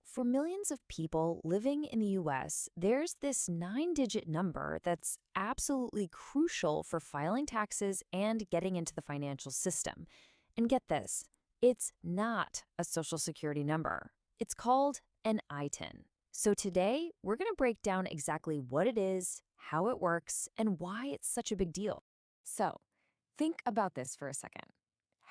For millions of people living in the US, there's this 9-digit number that's absolutely crucial for filing taxes and getting into the financial system. And get this, it's not a Social Security number. It's called an ITIN. So today, we're going to break down exactly what it is, how it works, and why it's such a big deal. So, think about this for a second.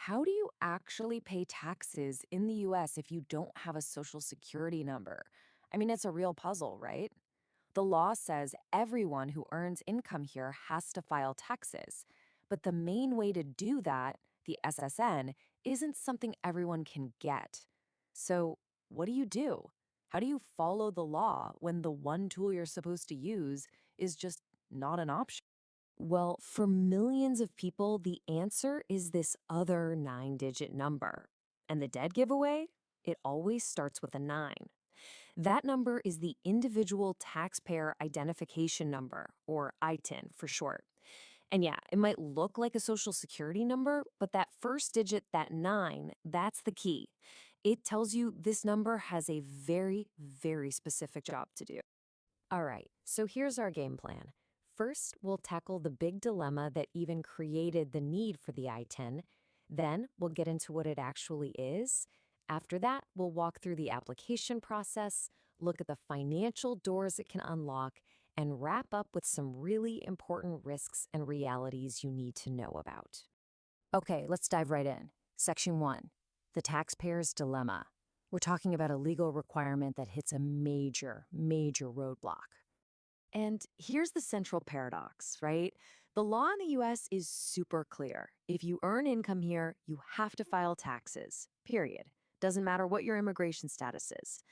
How do you actually pay taxes in the US if you don't have a Social Security number? I mean, it's a real puzzle, right? The law says everyone who earns income here has to file taxes. But the main way to do that, the SSN, isn't something everyone can get. So, what do? How do you follow the law when the one tool you're supposed to use is just not an option? Well, for millions of people, the answer is this other 9-digit number. And the dead giveaway? It always starts with a 9. That number is the Individual Taxpayer Identification Number, or ITIN for short. And yeah, it might look like a Social Security number, but that first digit, that 9, that's the key. It tells you this number has a very, very specific job to do. All right, so here's our game plan. First, we'll tackle the big dilemma that even created the need for the ITIN. Then, we'll get into what it actually is. After that, we'll walk through the application process, look at the financial doors it can unlock, and wrap up with some really important risks and realities you need to know about. Okay, let's dive right in. Section 1, the taxpayer's dilemma. We're talking about a legal requirement that hits a major roadblock. And here's the central paradox, right? The law in the US is super clear. If you earn income here, you have to file taxes, period. Doesn't matter what your immigration status is.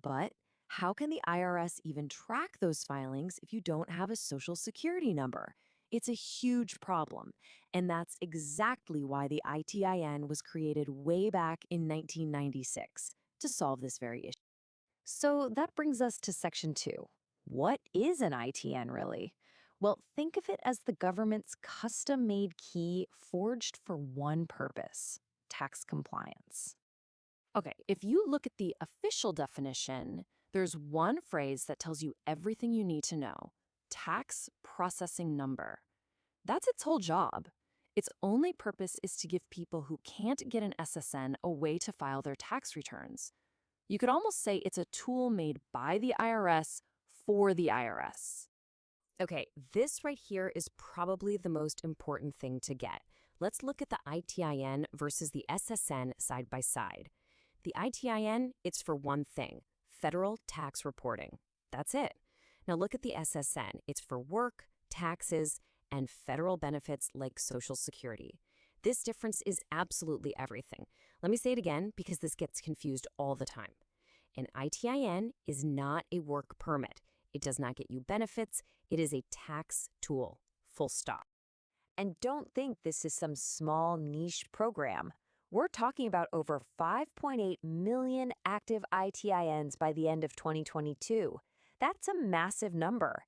But how can the IRS even track those filings if you don't have a Social Security number? It's a huge problem. And that's exactly why the ITIN was created way back in 1996 to solve this very issue. So that brings us to Section 2. What is an ITN really? Well, think of it as the government's custom-made key forged for one purpose: tax compliance. Okay, if you look at the official definition, there's one phrase that tells you everything you need to know: tax processing number. That's its whole job. Its only purpose is to give people who can't get an SSN a way to file their tax returns. You could almost say it's a tool made by the IRS for the IRS. Okay, this right here is probably the most important thing to get. Let's look at the ITIN versus the SSN side by side. The ITIN, it's for one thing: federal tax reporting. That's it. Now look at the SSN. It's for work, taxes, and federal benefits like Social Security. This difference is absolutely everything. Let me say it again because this gets confused all the time. An ITIN is not a work permit. It does not get you benefits. It is a tax tool, full stop. And don't think this is some small niche program. We're talking about over 5.8 million active ITINs by the end of 2022. That's a massive number.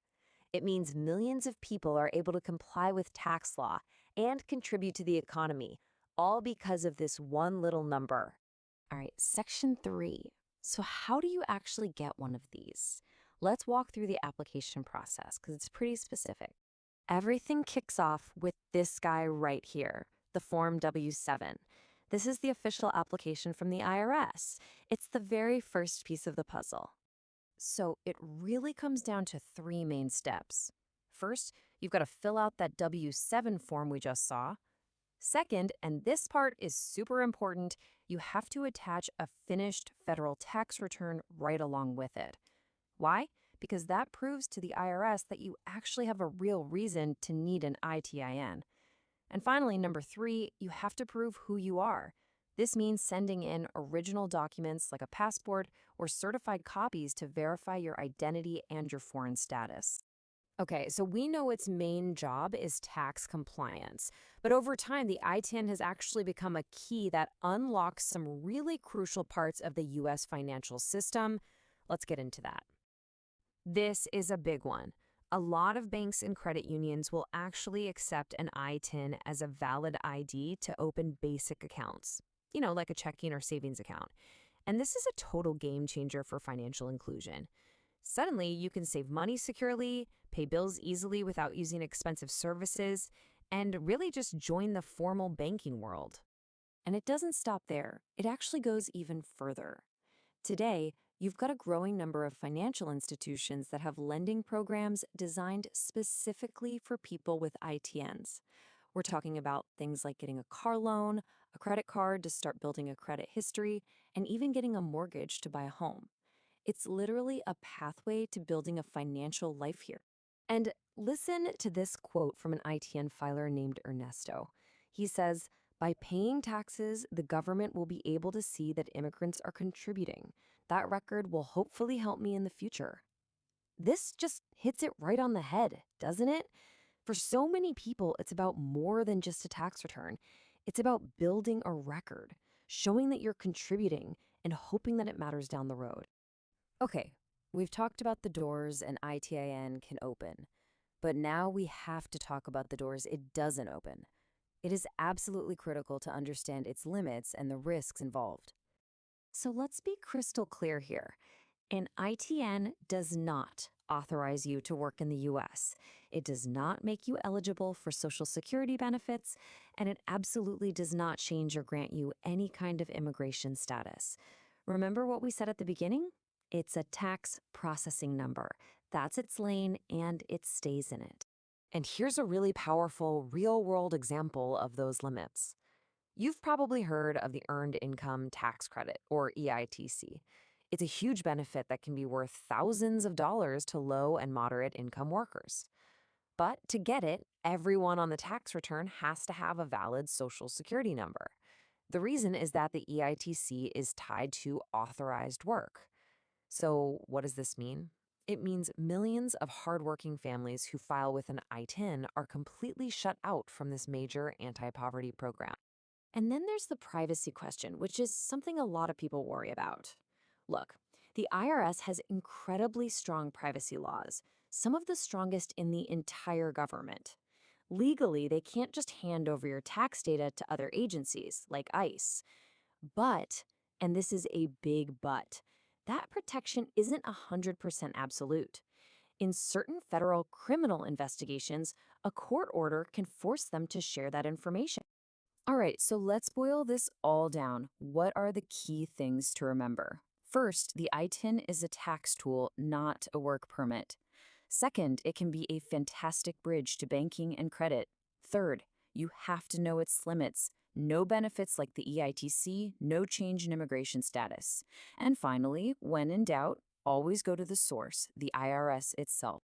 It means millions of people are able to comply with tax law and contribute to the economy, all because of this one little number. All right, Section 3. So how do you actually get one of these? Let's walk through the application process because it's pretty specific. Everything kicks off with this guy right here, the Form W-7. This is the official application from the IRS. It's the very first piece of the puzzle. So it really comes down to 3 main steps. First, you've got to fill out that W-7 form we just saw. Second, and this part is super important, you have to attach a finished federal tax return right along with it. Why? Because that proves to the IRS that you actually have a real reason to need an ITIN. And finally, number 3, you have to prove who you are. This means sending in original documents like a passport or certified copies to verify your identity and your foreign status. Okay, so we know its main job is tax compliance, but over time, the ITIN has actually become a key that unlocks some really crucial parts of the U.S. financial system. Let's get into that. This is a big one. A lot of banks and credit unions will actually accept an ITIN as a valid ID to open basic accounts, like a checking or savings account. And this is a total game changer for financial inclusion. Suddenly, you can save money securely, pay bills easily without using expensive services, and really just join the formal banking world. And it doesn't stop there. It actually goes even further. Today, you've got a growing number of financial institutions that have lending programs designed specifically for people with ITNs. We're talking about things like getting a car loan, a credit card to start building a credit history, and even getting a mortgage to buy a home. It's literally a pathway to building a financial life here. And listen to this quote from an ITN filer named Ernesto. He says, "By paying taxes, the government will be able to see that immigrants are contributing. That record will hopefully help me in the future." This just hits it right on the head, doesn't it? For so many people, it's about more than just a tax return. It's about building a record, showing that you're contributing, and hoping that it matters down the road. Okay, we've talked about the doors an ITIN can open, but now we have to talk about the doors it doesn't open. It is absolutely critical to understand its limits and the risks involved. So let's be crystal clear here. An ITN does not authorize you to work in the US. It does not make you eligible for Social Security benefits, and it absolutely does not change or grant you any kind of immigration status. Remember what we said at the beginning? It's a tax processing number. That's its lane, and it stays in it. And here's a really powerful, real-world example of those limits. You've probably heard of the Earned Income Tax Credit, or EITC. It's a huge benefit that can be worth thousands of dollars to low and moderate income workers. But to get it, everyone on the tax return has to have a valid Social Security number. The reason is that the EITC is tied to authorized work. So what does this mean? It means millions of hardworking families who file with an ITIN are completely shut out from this major anti-poverty program. And then there's the privacy question, which is something a lot of people worry about. Look, the IRS has incredibly strong privacy laws, some of the strongest in the entire government. Legally, they can't just hand over your tax data to other agencies, like ICE. But, and this is a big but, that protection isn't 100% absolute. In certain federal criminal investigations, a court order can force them to share that information. All right, so let's boil this all down. What are the key things to remember? First, the ITIN is a tax tool, not a work permit. Second, it can be a fantastic bridge to banking and credit. Third, you have to know its limits. No benefits like the EITC, no change in immigration status. And finally, when in doubt, always go to the source, the IRS itself.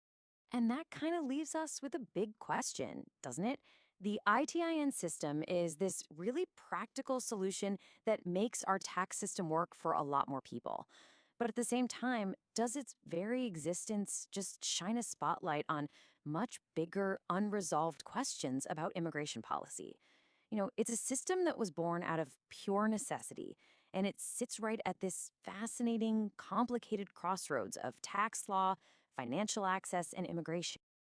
And that kind of leaves us with a big question, doesn't it? The ITIN system is this really practical solution that makes our tax system work for a lot more people. But at the same time, does its very existence just shine a spotlight on much bigger, unresolved questions about immigration policy? It's a system that was born out of pure necessity, and it sits right at this fascinating, complicated crossroads of tax law, financial access, and immigration.